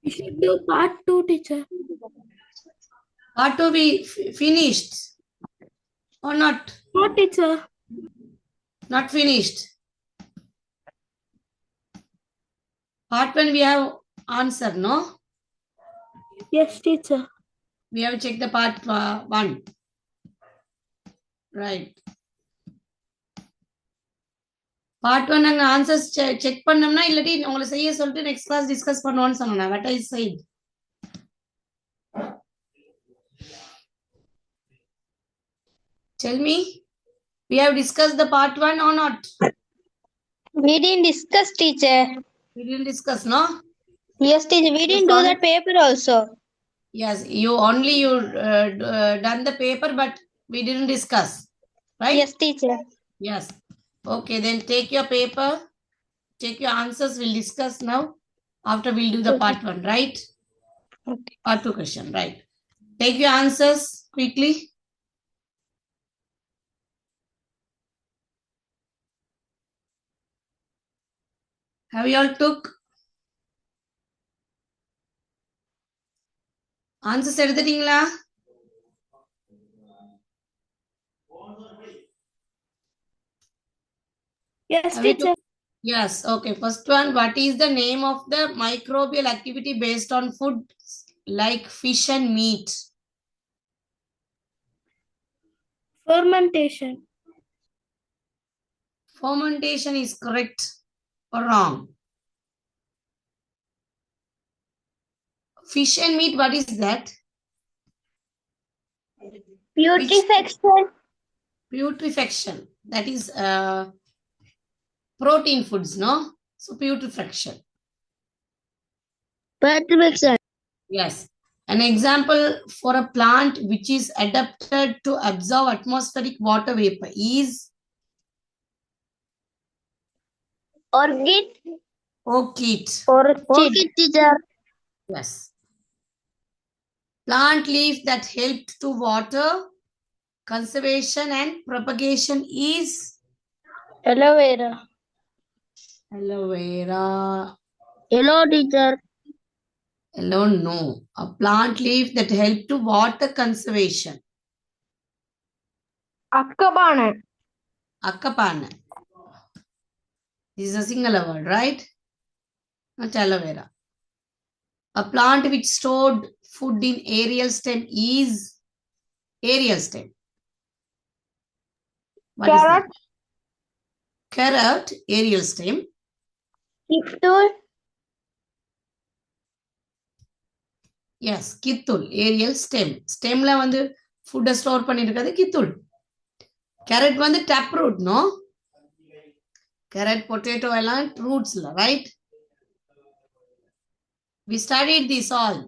We should do part 2, teacher. Part 2 we finished or not? No, teacher. Not finished. Part 1 we have answer, no? Yes, teacher. We have checked the part 1. Right. Part 1 நாங்க answers check பண்ணோம்னா இல்லாட்டி உங்களை செய்ய சொல்லிட்டு next class discuss பண்ணுவோம்னு சொன்னேன். What I said. Tell me. We have discussed the part 1 or not? We didn't discuss, teacher. We didn't discuss, no? Yes, teacher. We didn't do that paper also. Yes, you done the paper, but we didn't discuss, right? Yes, teacher. Yes. Okay, then take your paper, take your answers. We'll discuss now. After we'll do the part 1, right? Okay. Part 2 question, right? Take your answers quickly. Have you all took answers எடுத்துட்டீங்களா? Yes, Have you teacher. took? Yes. Okay. First one. What is the name of the microbial activity based on food like fish and meat? Fermentation. Fermentation is correct or wrong? Fish and meat, what is that? Putrefaction. Putrefaction. That is protein foods, no? So putrefaction. Putrefaction. Yes. An example for a plant which is adapted to absorb atmospheric water vapor is Orchid. orchid. Orchid, teacher. Yes. Plant leaf that helped to water conservation and propagation is Aloe vera. aloe vera. Yellow, teacher. Yellow, no. A plant leaf that helped to water conservation. Akkabana. Akkapana. This is a singular word, right? Not aloe vera. A plant which stored food in aerial stem is aerial stem. What is Carrot. that? Carrot, aerial stem. Kittul. Yes, kittul, aerial stem. Stemல வந்து food store பண்ணிருக்கிறது kittul. Carrot வந்து taproot, no? Carrot, potato எல்லாம் roots, right? We studied this all.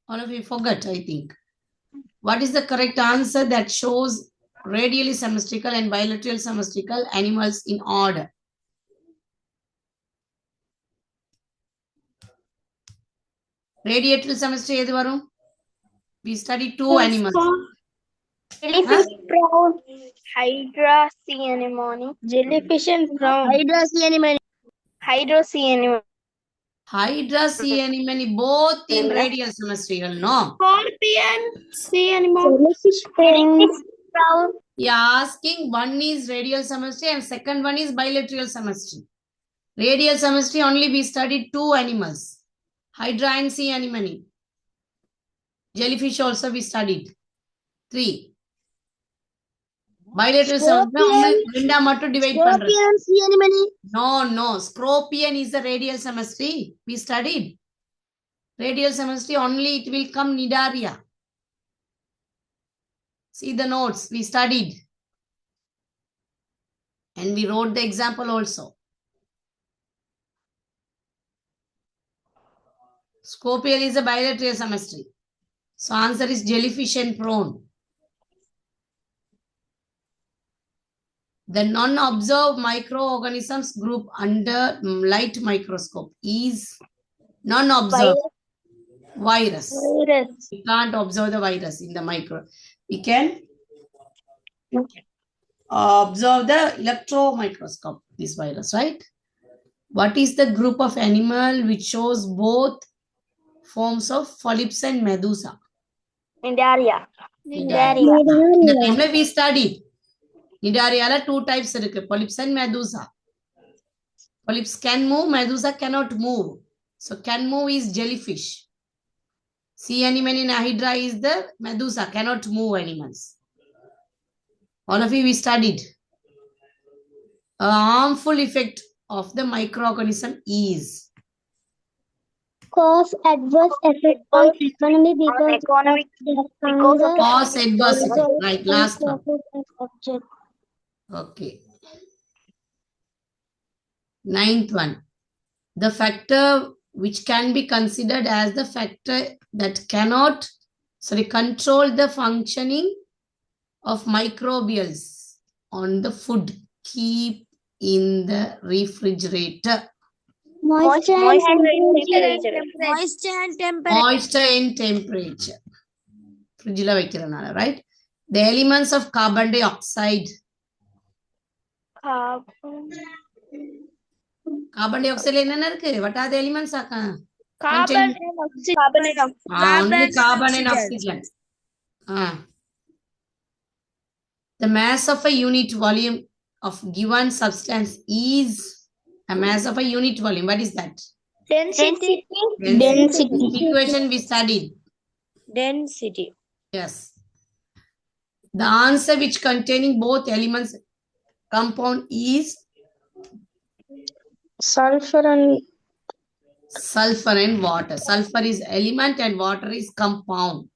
All of you forgot, I think. What is the correct answer that shows radially symmetrical and bilateral symmetrical animals in order? Radiatal symmetry எது வரும்? We studied 2 animals. Jellyfish brown. Hydra sea anemone. Jellyfish and brown. Hydra sea anemone. Hydra sea anemone. Hydra sea anemone, both in radial symmetry, no? Scorpion. Sea animal. Jellyfish brown. Yeah, asking one is radial symmetry and second one is bilateral symmetry. Radial symmetry only we studied 2 animals. Hydra and sea anemone. Jellyfish also we studied 3. Bilateral symmetry divide Scorpion sea anemone. No. Scorpion is the radial symmetry. We studied. Radial symmetry only it will come Nidaria. See the notes we studied. And we wrote the example also. Scorpion is a bilateral symmetry. So answer is jellyfish and prawn. The non-observed microorganisms group under light microscope is non-observed virus. We can't observe the virus in the micro. We can observe the electron microscope, this virus, right? What is the group of animal which shows both forms of polyps and medusa? Nidaria. Nidaria. In the time we studied. Nidaria two types irukku, polyps and medusa. Polyps can move, medusa cannot move. So can move is jellyfish. Sea anemone in Hydra is the medusa, cannot move animals. All of you we studied. A harmful effect of the microorganism is Cause adverse effect on economy because cause adverse effect. Right, last one. object. Okay. Ninth one. The factor which can be considered as the factor that cannot control the functioning of microbials on the food keep in the refrigerator. Moisture and temperature. Moisture and temperature. Fridge la vekiranala, right? The elements of carbon dioxide. Carbon dioxide என்னென்ன இருக்கு? What are the elements? Carbon and oxygen. Only carbon and oxygen. The mass of a unit volume of given substance is a mass of a unit volume. What is that? Density. Equation we studied. Density. Yes. The answer which containing both elements compound is Sulfur and water. Sulfur is element and water is compound.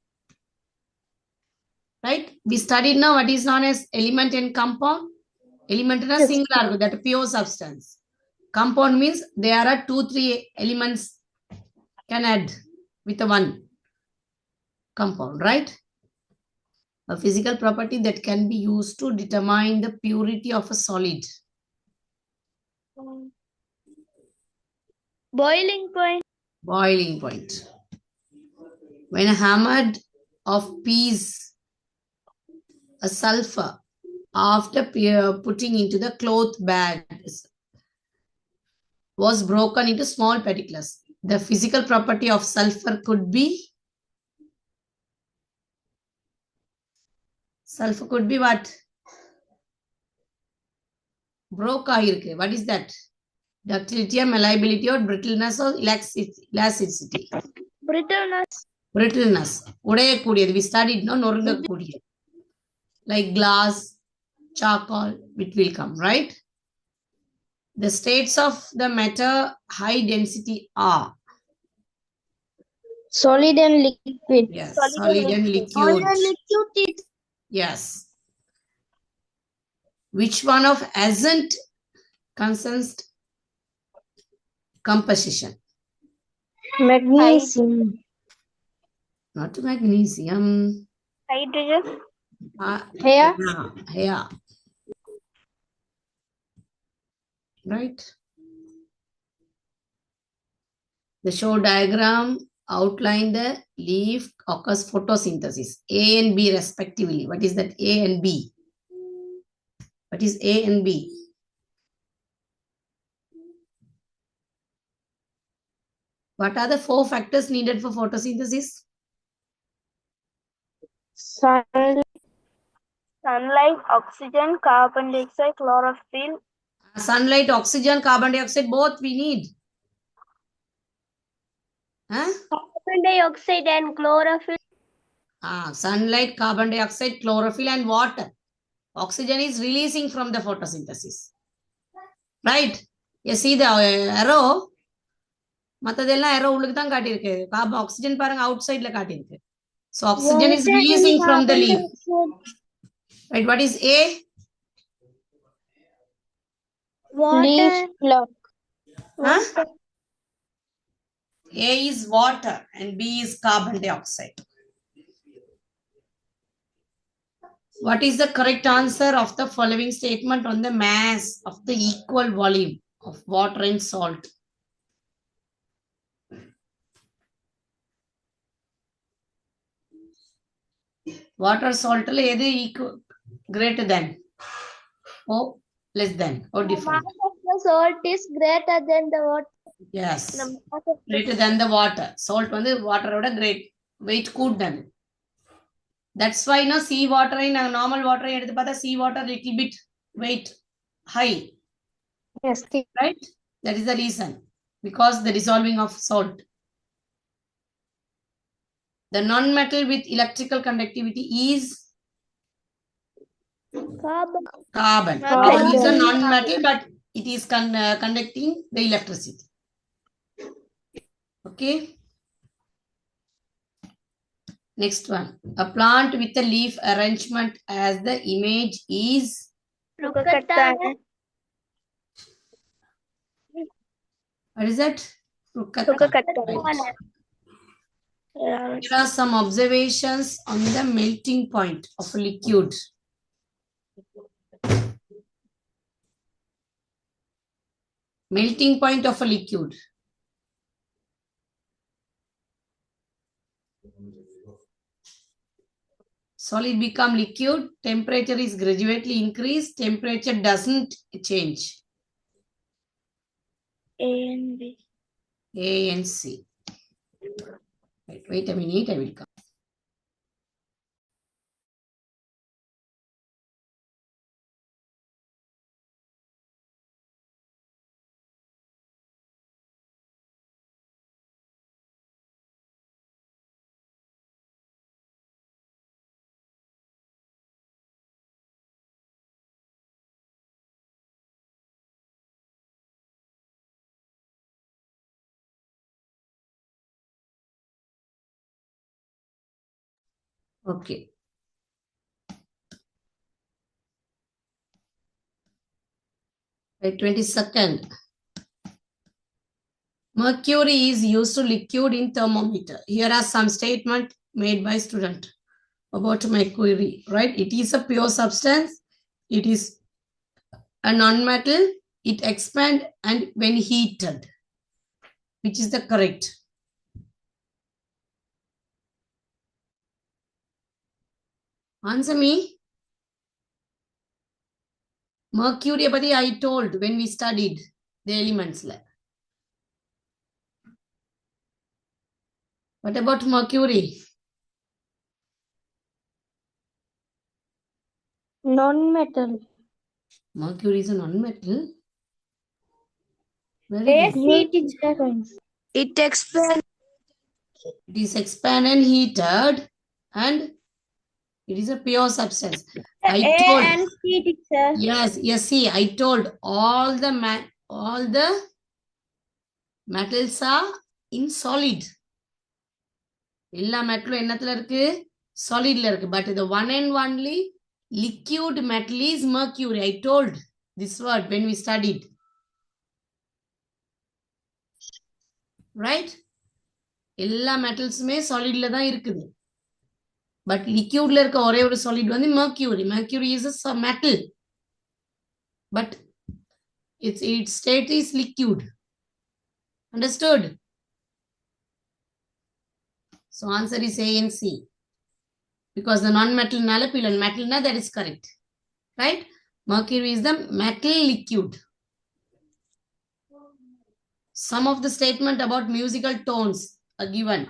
Right? We studied now what is known as element and compound. Element is a singular, that is pure substance. Compound means there are 2-3 elements can add with a one compound, right? A physical property that can be used to determine the purity of a solid. boiling point. Boiling point. When hammered of piece a sulfur after putting into the cloth bag was broken into small particles. The physical property of sulfur could be what? Broke ahirukku. What is that? Ductility or malleability or brittleness or elasticity? Brittleness. We studied no norungakudiyadu. Like glass, charcoal, it will come, right? The states of the matter high density are Solid and liquid. yes, solid and liquid. Yes. Which one of hasn't consist composition? Magnesium. Not magnesium. Hydrogen. Hair. Hair. Right. The show diagram outline the leaf occurs photosynthesis A and B respectively. What is that A and B? What is A and B? What are the 4 factors needed for photosynthesis? Sunlight, oxygen, carbon dioxide, chlorophyll. Sunlight, oxygen, carbon dioxide, both we need. Huh? Carbon dioxide and chlorophyll. Sunlight, carbon dioxide, chlorophyll and water. Oxygen is releasing from the photosynthesis. Right? You see the arrow? மத்ததெல்லாம் arrow உள்ளுக்கு தான் காட்டியிருக்கு. Carbon oxygen பாருங்க outsideல காட்டியிருக்கு. So oxygen is releasing from the leaf. Right? What is A? Water. Huh? A is water and B is carbon dioxide. What is the correct answer of the following statement on the mass of the equal volume of water and salt? Water, salt, equal, greater than or less than or different? salt is greater than the water. Yes. Greater than the water. Salt வந்து water ஓட great. Weight கூடுதல். That's why no sea water in normal water எடுத்து பார்த்தா sea water little bit weight high. Yes. Right? That is the reason. Because the dissolving of salt. The non-metal with electrical conductivity is Carbon. carbon. Carbon is a non-metal, but it is conducting the electricity. Okay. Next one. A plant with a leaf arrangement as the image is. What is that? Right. Here are some observations on the melting point of a liquid. Melting point of a liquid. Solid become liquid, temperature is gradually increased, temperature doesn't change. A and B. A and C. Wait a minute, I will come. Okay. Right, 22nd. Mercury is used to liquid in thermometer. Here are some statements made by student about mercury, right? It is a pure substance. It is a non-metal. It expands and when heated. Which is the correct? Answer me. Mercury I told when we studied the elements. What about mercury? Non-metal. Mercury is a non-metal. Very good. It expands. It is expanded and heated and it is a pure substance. I told. And C, teacher. Yes, see, I told all the metals are in solid. எல்லா மெட்டலும் என்னத்துல இருக்கு solidல இருக்கு. But the one and only liquid metal is mercury. I told this word when we studied. Right? எல்லா மெட்டல்ஸுமே solidல தான் இருக்குது. But liquidல இருக்க ஒரே ஒரு solid வந்து mercury. Mercury is a metal. But its state is liquid. Understood? So answer is A and C. Because the non-metal nalapilan metal na, that is correct. Right? Mercury is the metal liquid. Some of the statement about musical tones are given.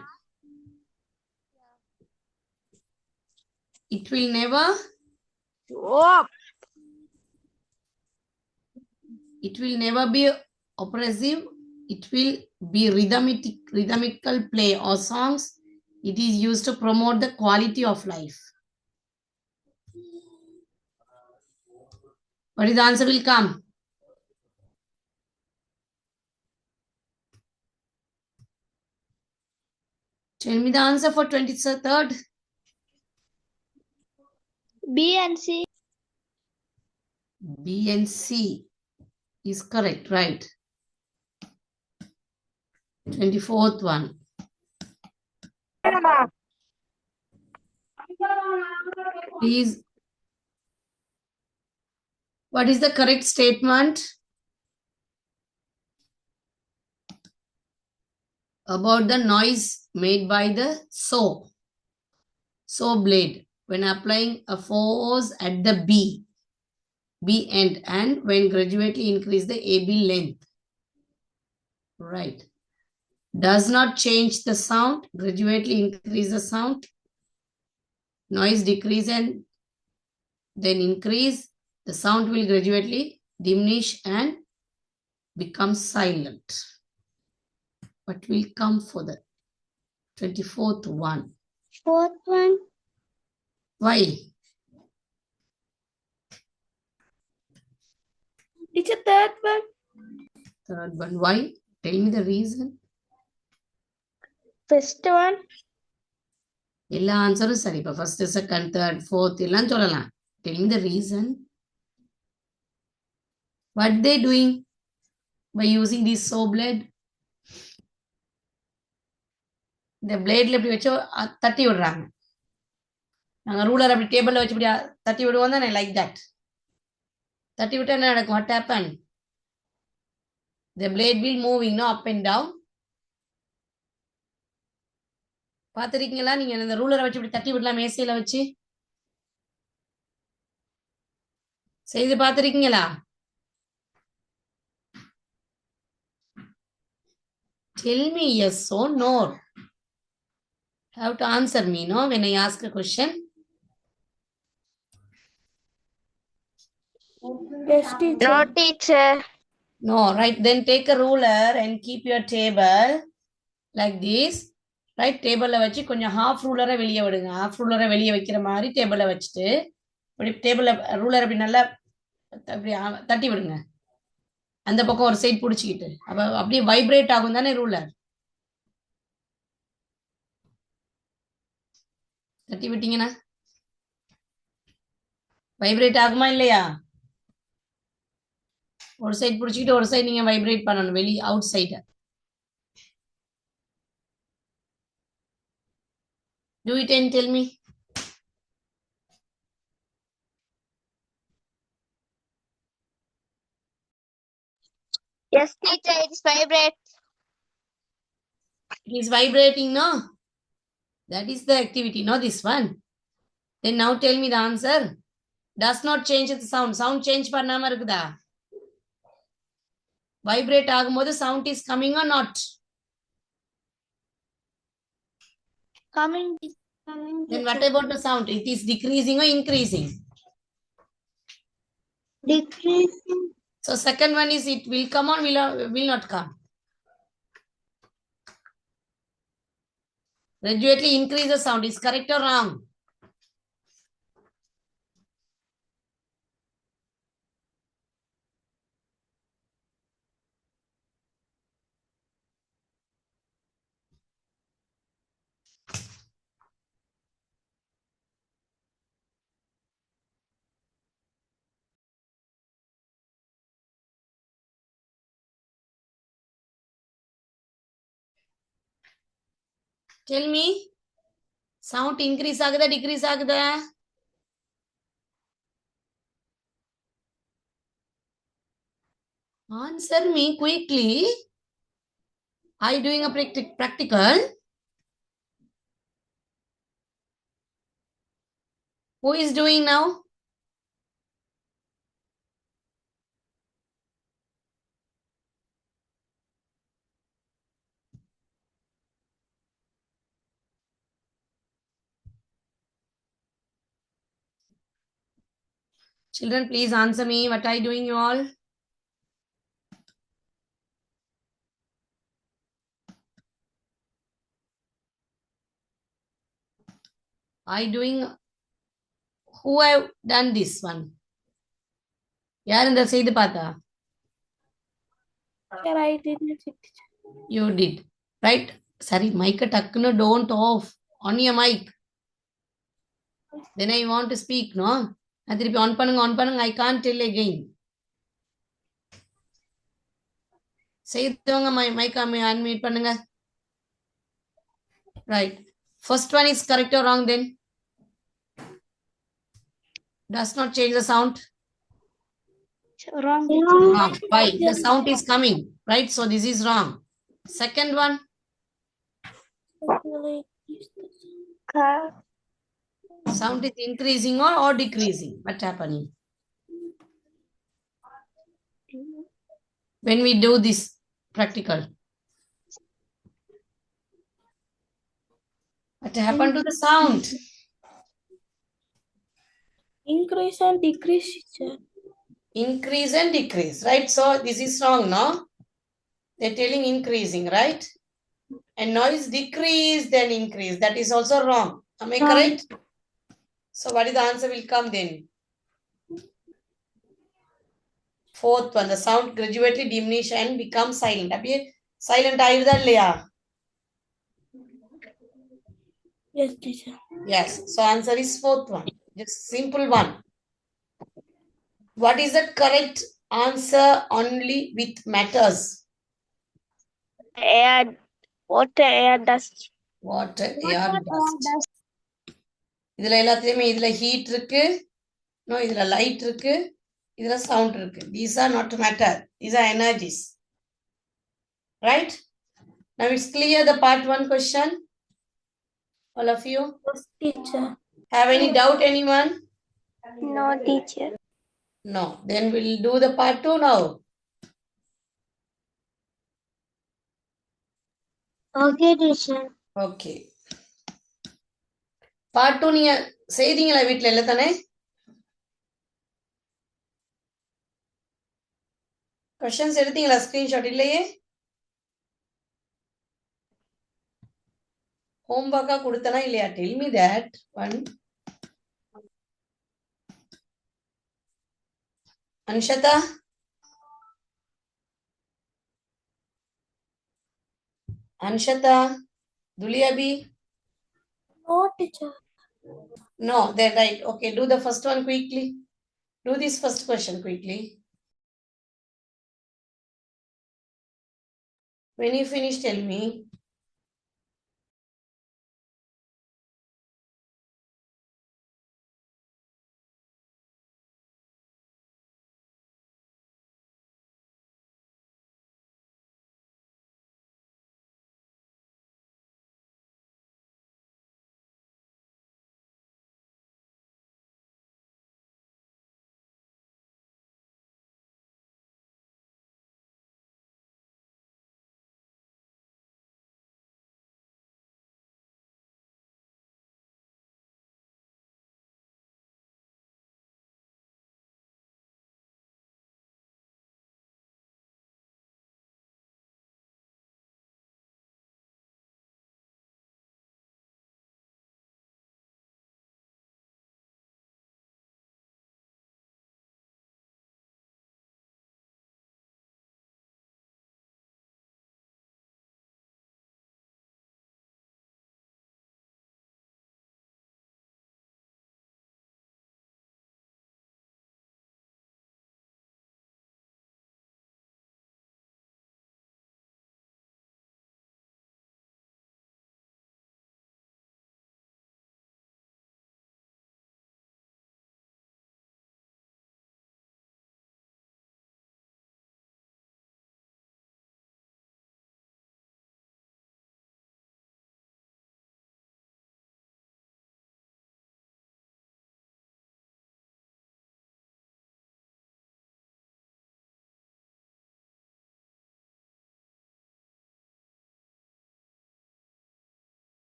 It will never. It will never be oppressive. It will be rhythmical play or songs. It is used to promote the quality of life. What is the answer will come? Tell me the answer for 23rd. B and C. B and C is correct, right? 24th one. Please. What is the correct statement about the noise made by the saw blade when applying a force at the B? B end, and when gradually increase the AB length. Right. Does not change the sound, gradually increase the sound. Noise decrease and then increase. The sound will gradually diminish and become silent. But we'll come for the 24th one. Fourth one. Why? Teacher, third one. Third one. Why? Tell me the reason. First one. எல்லா ஆன்சரும் சரி. இப்போ first, second, third, fourth எல்லாம் சொல்லலாம். Tell me the reason. What they doing by using this saw blade? இந்த பிளேட்ல இப்படி வச்சு தட்டி விடுறாங்க. நாங்க ரூலர் அப்படி டேபிள்ல வச்சு இப்படி தட்டி விடுவோம் தானே, லைக் தட். தட்டி விட்டா என்ன நடக்கும்? What happen? The blade will moving, no, up and down. பாத்திருக்கீங்களா நீங்க? இந்த ரூலரை வச்சு இப்படி தட்டி விடலாம் மேசையில வச்சு. செய்து பாத்திருக்கீங்களா? Tell me yes or no. Have to answer me, no, when I ask a question. Yes, teacher. No, teacher. No, right? Then take a ruler and keep your table like this. Right? Table வச்சு கொஞ்சம் half ruler வெளியே விடுங்க. half ruler வெளியே வைக்கிற மாதிரி டேபிள வச்சுட்டு இப்படி டேபிள ruler அப்படி நல்லா அப்படி தட்டி விடுங்க. அந்த பக்கம் ஒரு சைடு பிடிச்சிக்கிட்டு அப்ப அப்படியே வைப்ரேட் ஆகும் தானே ரூலர். தட்டி விட்டீங்கன்னா வைப்ரேட் ஆகுமா இல்லையா? ஒரு சைடு பிடிச்சிக்கிட்டு ஒரு சைடு நீங்க வைப்ரேட் பண்ணணும், வெளி out side. Do it and tell me. Yes, teacher, it's vibrate. It is vibrating, no? That is the activity, no, this one. Then now tell me the answer. Does not change the sound. Sound change பண்ணாம இருக்குதா? Vibrate ஆகும்போது sound is coming or not? Coming. Then what about the sound? It is decreasing or increasing? Decreasing. So second one is it will come or will not come? Gradually increase the sound. Is correct or wrong? Tell me. Sound increase ஆகுதா decrease ஆகுதா? Answer me quickly. Are you doing a practical? Who is doing now? Children, please answer me. What are you doing, you all? Are you doing? Who have done this one? யார் இந்த செய்து பார்த்தா? Teacher, I didn't see, teacher. You did. Right? Sorry, mic டக்குன்னு don't off. On your mic. Then I want to speak, no? நான் திருப்பி on பண்ணுங்க. I can't tell again. செய்தவங்க mic unmute பண்ணுங்க. Right. First one is correct or wrong then? Does not change the sound. Wrong. Wrong. Why? The sound is coming. Right? So this is wrong. Second one. Sound is increasing or decreasing? What happening? when we do this practical? What happened to the sound? Increase and decrease, teacher. Increase and decrease, right? So this is wrong, no? They're telling increasing, right? And now is decrease, then increase. That is also wrong. Am I correct? So what is the answer will come then? Fourth one, the sound gradually diminish and become silent. Abhi silent ayirudallaya. Yes, teacher. Yes. So answer is fourth one. Just simple one. What is the correct answer only with matters? Air, water, air, dust. Water, air, dust. இதுல எல்லாத்துலயுமே இதுல heat இருக்கு, இதுல light இருக்கு, இதுல sound இருக்கு. These are not matter. These are energies. Right? Now it's clear the part 1 question. All of you. Yes, teacher. Have any doubt, anyone? No, teacher. No. Then we'll do the part 2 now. Okay, teacher. Okay. Part 2 நீங்க செய்தீங்களா வீட்ல இல்ல தானே? Questions எடுத்தீங்களா screenshot இல்லையே? Homework கொடுத்தனா இல்லையா? Tell me that one. Anshata? Anshata? Duliabi? No, teacher. No, they're right. Okay, do the first one quickly. Do this first question quickly. When you finish, tell me.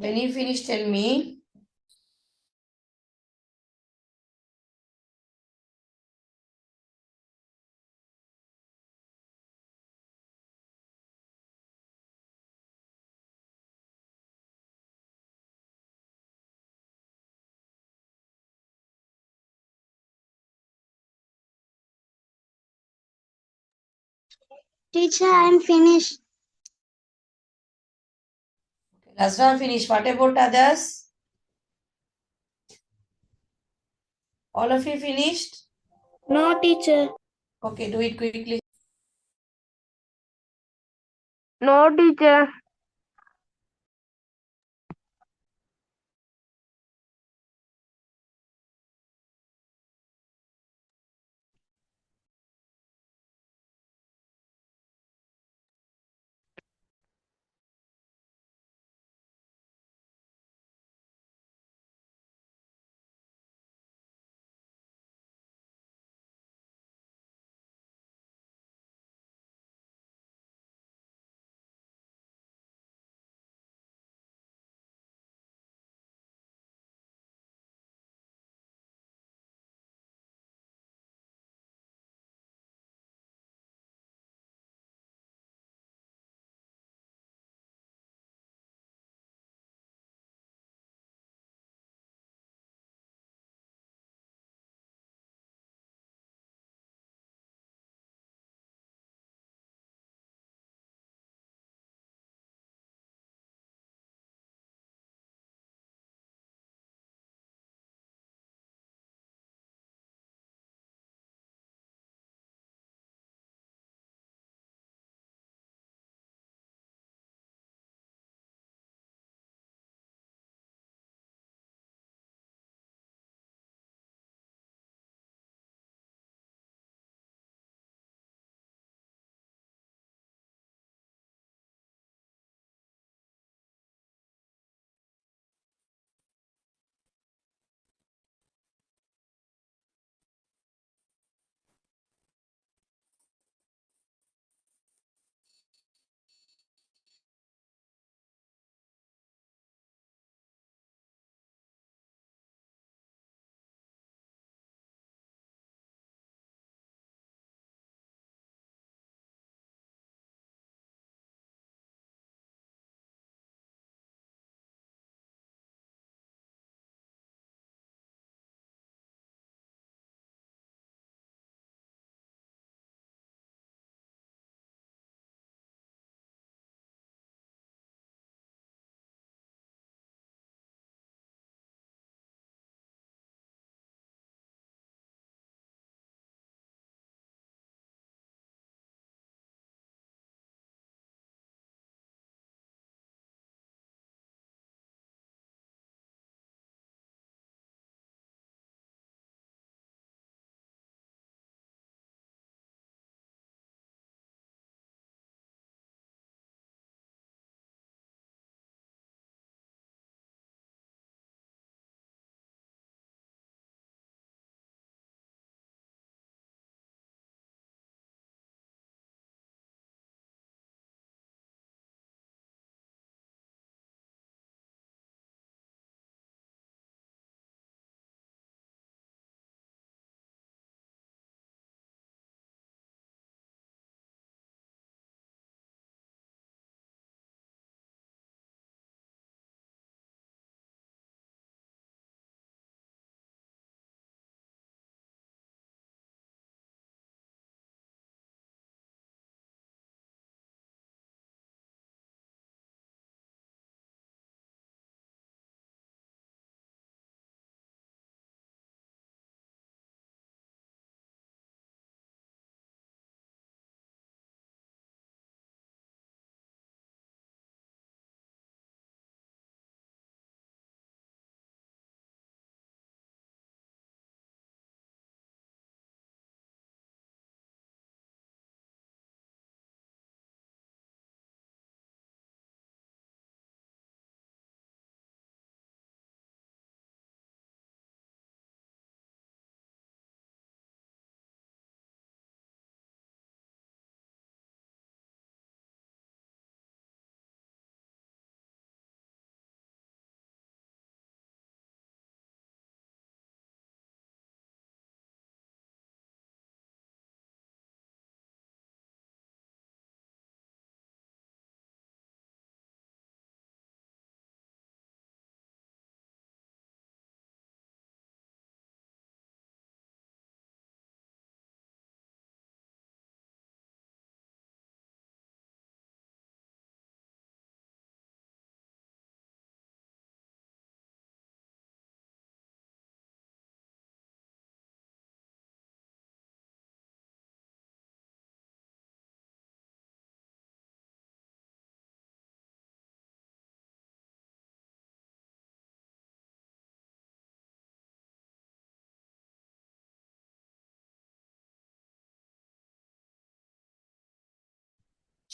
When you finish, tell me. Teacher, I'm finished. Lazra finish. What about others? All of you finished? No, teacher. Okay, do it quickly. No, teacher.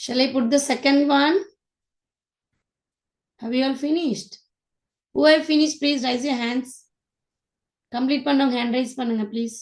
Shall I put the second one? Have you all finished? Who have finished, please raise your hands. Complete பண்ணவங்க hand raise பண்ணுங்க, please.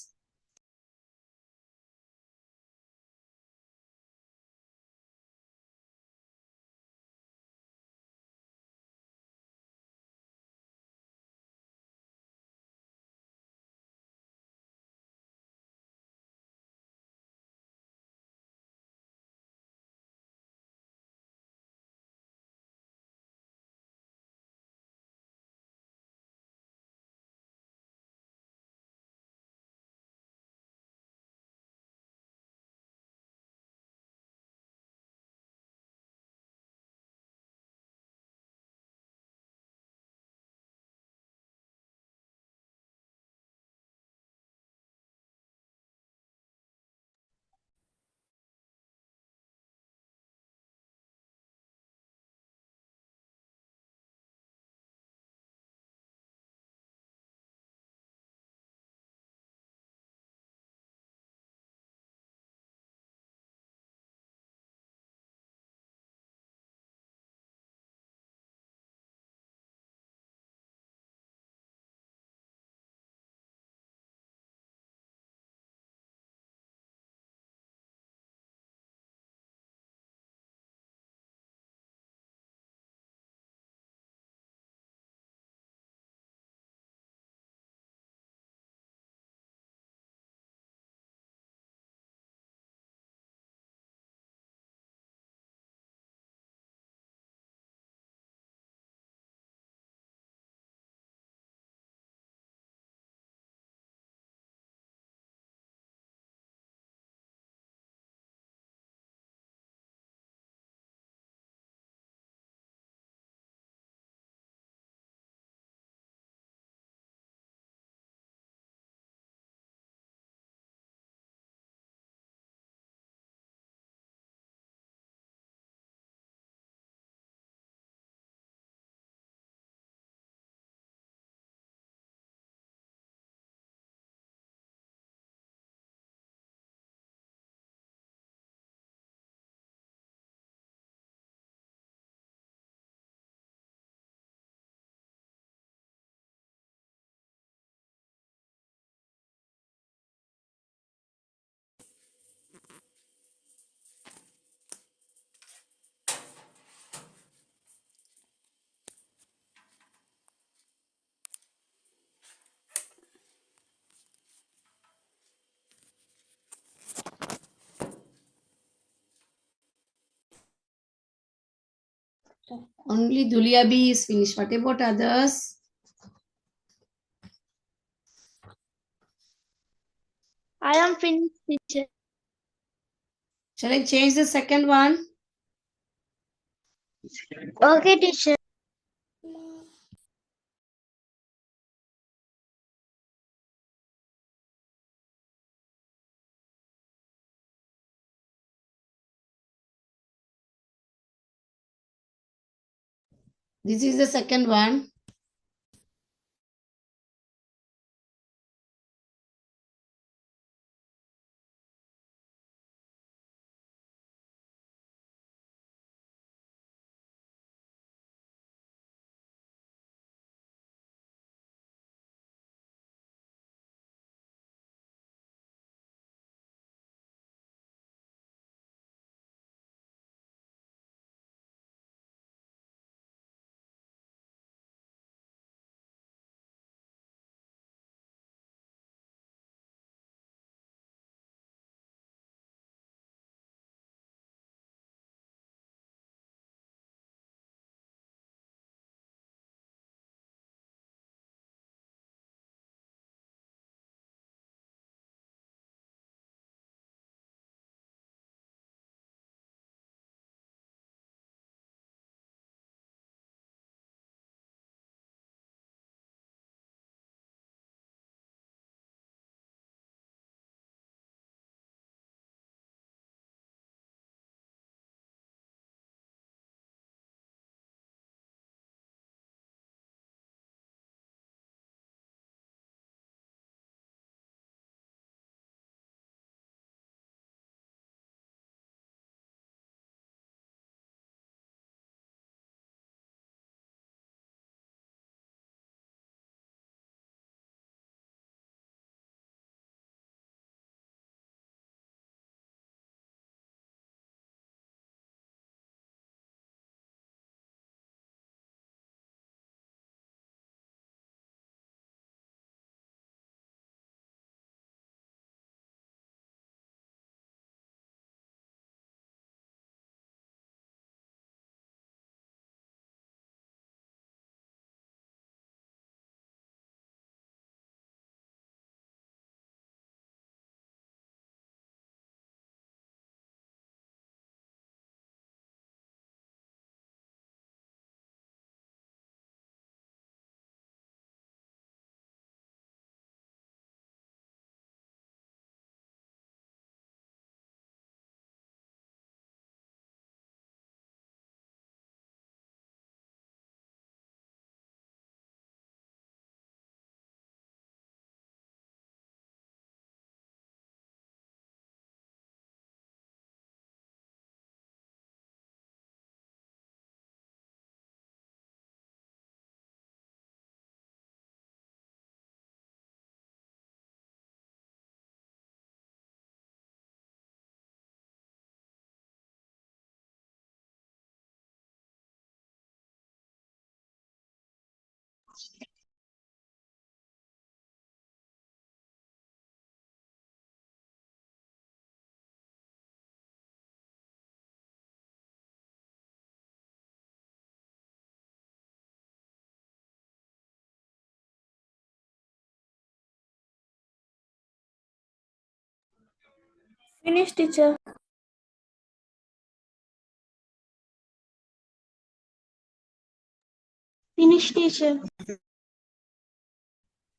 Only Duliabi is finished. What about others? I am finished, teacher. Shall I change the second one? Okay, teacher. This is the second one. Finish, teacher. Finish, teacher.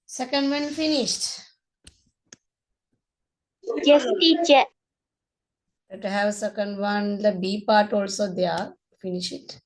Second one finished. Yes, teacher. Let have second one, the B part also there. Finish it.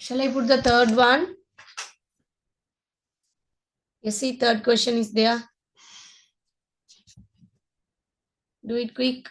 Shall I put the third one? You see, third question is there. Do it quick.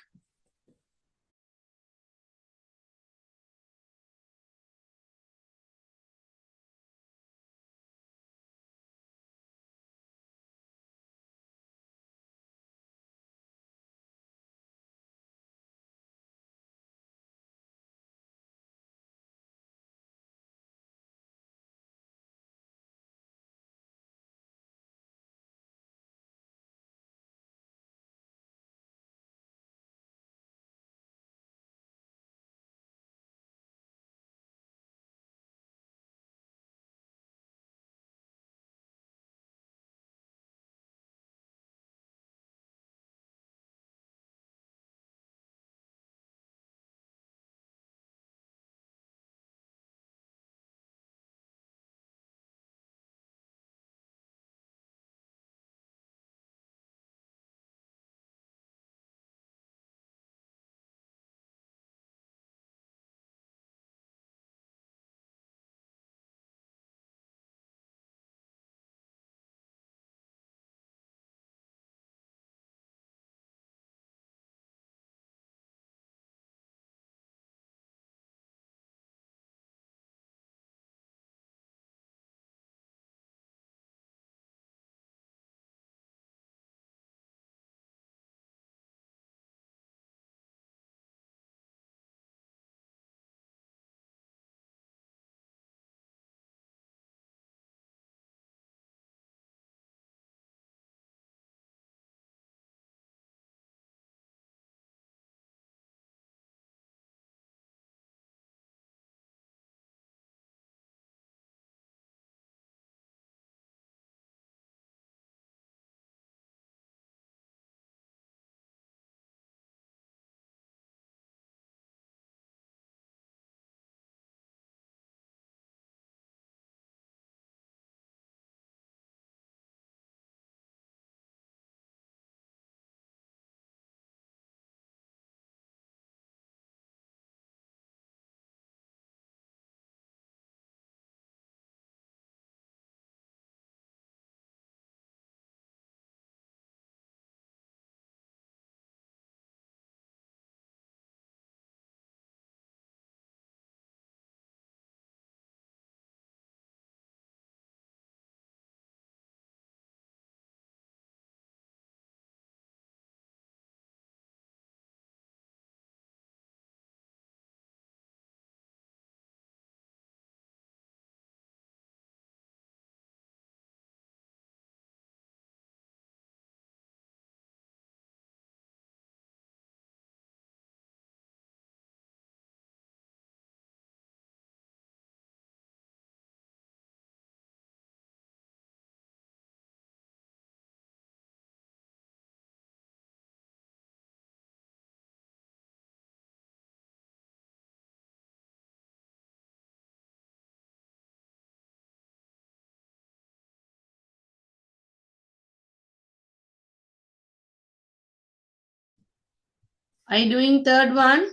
Are you doing third one?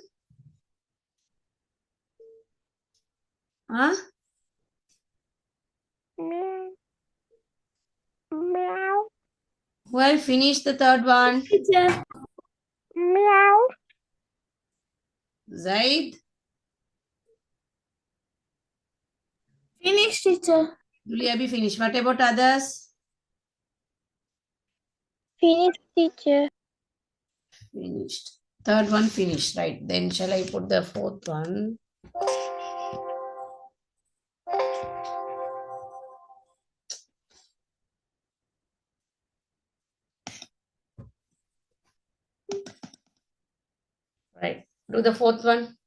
Huh? Meow. Meow. Well, finish the third one. Teacher. Meow. Zaid, Finish, teacher. Julia, be finished. What about others? Finish, teacher. Finished. Third one finished, right? Then shall I put the fourth one? Right. Do the fourth one.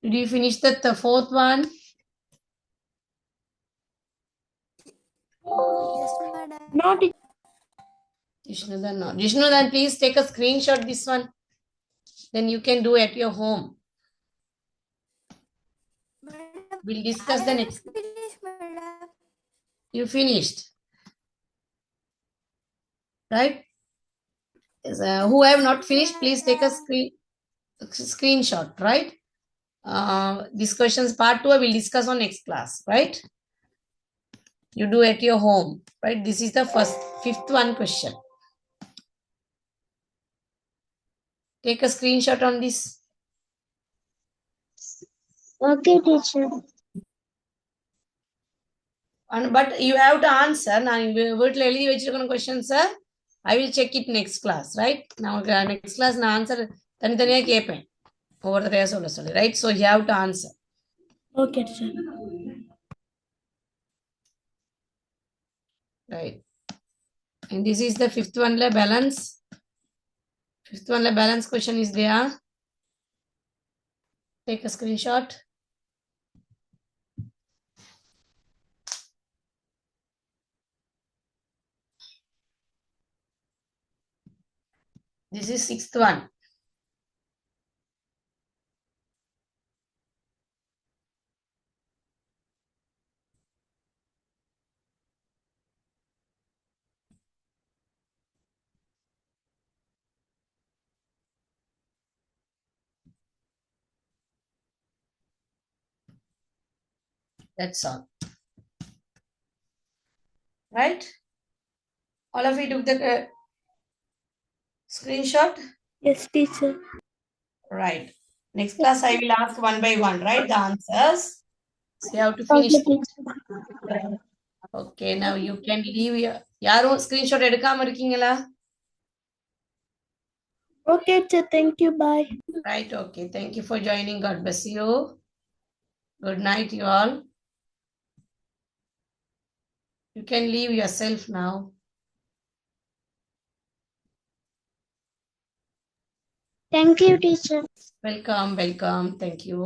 Did you finish the fourth one? Yes, madam. No, teacher. Jishnudan, no. Jishnudan, please take a screenshot this one. Then you can do at your home. Madam, We'll discuss the next. finished, madam. You finished. Right? Yes, who have not finished, please take a screenshot, right? These questions part 2 I will discuss on next class, right? You do at your home, right? This is the fifth one question. Take a screenshot on this. Okay, teacher. But you have to answer. Now, questions, sir. I will check it next class, right? Now, next class, na answer. Over the rest of the story, right? So, you have to answer. Okay, teacher. Right. And this is the fifth one, la balance. Fifth one, la balance question is there. Take a screenshot. This is sixth one. That's all. Right? All of you took the screenshot? Yes, teacher. Right. Next class, I will ask one by one, right? The answers. So you have to Okay, finish. teacher. Okay, now you can leave your. யாரும் screenshot எடுக்காம இருக்கீங்களா? Okay, teacher. Thank you. Bye. Right, okay. Thank you for joining. God bless you. Good night, you all. You can leave yourself now. Thank you, teacher. Welcome, welcome. Thank you.